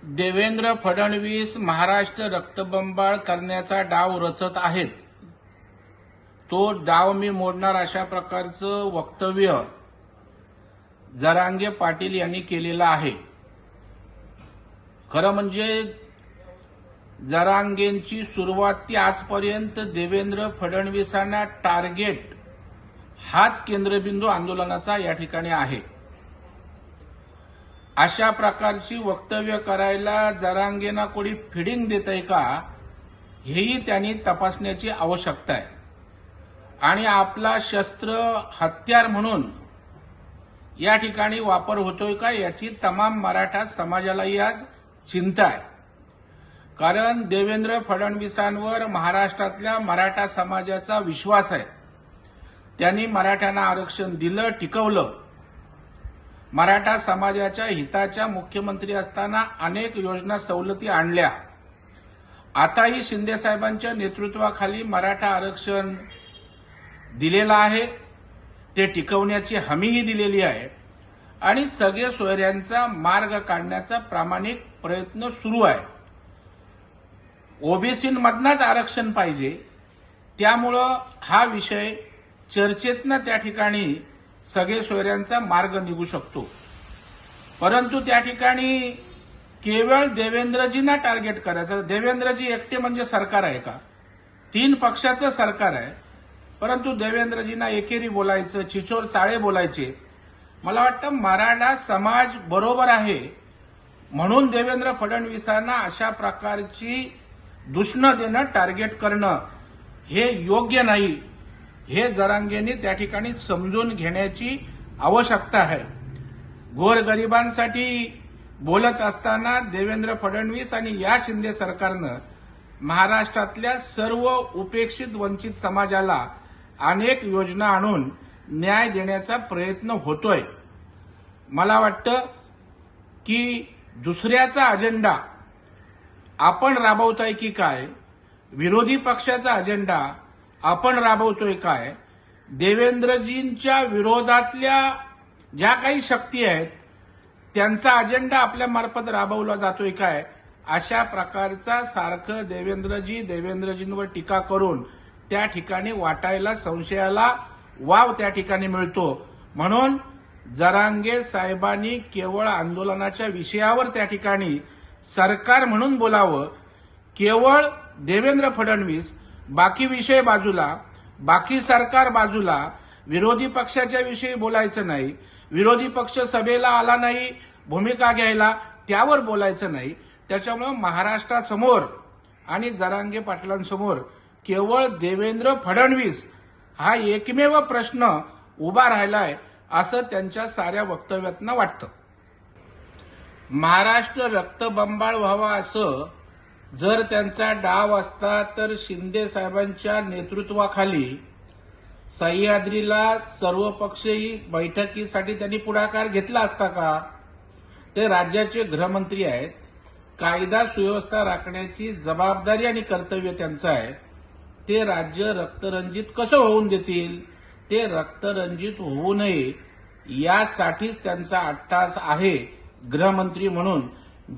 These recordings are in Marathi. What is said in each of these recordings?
देवेंद्र फडणवीस महाराष्ट्र रक्तबंबाळ करण्याचा डाव रचत आहेत. तो डाव मी मोडणार अशा प्रकारचं वक्तव्य जरांगे पाटील यांनी केलेलं आहे. खरं म्हणजे जरांगेंची सुरुवात ती आजपर्यंत देवेंद्र फडणवीसांना टार्गेट हाच केंद्रबिंदू आंदोलनाचा या ठिकाणी आहे. अशा प्रकारची वक्तव्य करायला जरांगेंना कोणी फिडिंग देतंय का हेही त्यांनी तपासण्याची आवश्यकता आहे. आणि आपला शस्त्र हत्यार म्हणून या ठिकाणी वापर होतोय का याची तमाम मराठा समाजालाही आज चिंता आहे. कारण देवेंद्र फडणवीसांवर महाराष्ट्रातल्या मराठा समाजाचा विश्वास आहे. त्यांनी मराठ्यांना आरक्षण दिलं, टिकवलं. मराठा समाजाच्या हिताच्या मुख्यमंत्री असताना अनेक योजना सवलती आणल्या. आताही शिंदे साहेबांच्या नेतृत्वाखाली मराठा आरक्षण दिलेलं आहे, ते टिकवण्याची हमीही दिलेली आहे आणि सगळे सोयऱ्यांचा मार्ग काढण्याचा प्रामाणिक प्रयत्न सुरू आहे. ओबीसींमधनंच आरक्षण पाहिजे, त्यामुळं हा विषय चर्चेतनं त्या ठिकाणी सगळे सोयऱ्यांचा मार्ग निघू शकतो. परंतु त्या ठिकाणी केवळ देवेंद्रजींना टार्गेट करायचं. देवेंद्रजी एकटे म्हणजे सरकार आहे का? 3 पक्षाचं सरकार आहे, परंतु देवेंद्रजींना एकेरी बोलायचं, चिचोर चाळे बोलायचे. मला वाटतं मराठा समाज बरोबर आहे म्हणून देवेंद्र फडणवीसांना अशा प्रकारची दूषणं देणं, टार्गेट करणं हे योग्य नाही. हे जरांगेंनी त्या ठिकाणी समजून घेण्याची आवश्यकता आहे. गोरगरिबांसाठी बोलत असताना देवेंद्र फडणवीस आणि या शिंदे सरकारनं महाराष्ट्रातल्या सर्व उपेक्षित वंचित समाजाला अनेक योजना आणून न्याय देण्याचा प्रयत्न होतोय. मला वाटतं की दुसऱ्याचा अजेंडा आपण राबवताय की काय, विरोधी पक्षाचा अजेंडा आपण राबवतोय काय, देवेंद्रजींच्या विरोधातल्या ज्या काही शक्ती आहेत त्यांचा अजेंडा आपल्या मार्फत राबवला जातोय काय, अशा प्रकारचा सारखं देवेंद्रजींवर टीका करून त्या ठिकाणी वाटायला, संशयाला वाव त्या ठिकाणी मिळतो. म्हणून जरांगे साहेबांनी केवळ आंदोलनाच्या विषयावर त्या ठिकाणी सरकार म्हणून बोलावं. केवळ देवेंद्र फडणवीस, बाकी विषय बाजूला, बाकी सरकार बाजूला, विरोधी पक्षाच्या विषयी बोलायचं नाही. विरोधी पक्ष सभेला आला नाही भूमिका घ्यायला, त्यावर बोलायचं नाही. त्याच्यामुळे महाराष्ट्रासमोर आणि जरांगे पाटलांसमोर केवळ देवेंद्र फडणवीस हा एकमेव प्रश्न उभा राहिलाय असं त्यांच्या साऱ्या वक्तव्यातनं वाटतं. महाराष्ट्र रक्तबंबाळ व्हावा असं जर त्यांचा डाव असता तर शिंदे साहेबांच्या नेतृत्वाखाली सह्याद्रीला सर्वपक्षीय बैठकीसाठी त्यांनी पुढाकार घेतला असता का? ते राज्याचे गृहमंत्री आहेत. कायदा सुव्यवस्था राखण्याची जबाबदारी आणि कर्तव्य त्यांचं आहे. ते राज्य रक्तरंजित कसं होऊन देतील? ते रक्तरंजित होऊ नये यासाठीच त्यांचा अट्टास आहे. गृहमंत्री म्हणून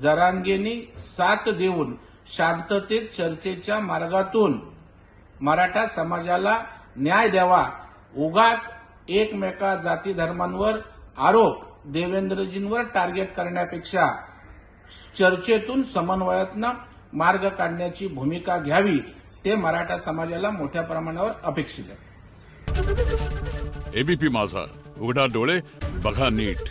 जरांगेंनी साथ देऊन शांततेत चर्चेच्या मार्गातून मराठा समाजाला न्याय द्यावा. उगाच एकमेका जाती धर्मांवर आरोप देवेंद्रजींवर टार्गेट करण्यापेक्षा चर्चेतून समन्वयातनं मार्ग काढण्याची भूमिका घ्यावी, ते मराठा समाजाला मोठ्या प्रमाणावर अपेक्षित आहे. एबीपी माझा, उघडा डोळे बघा नीट.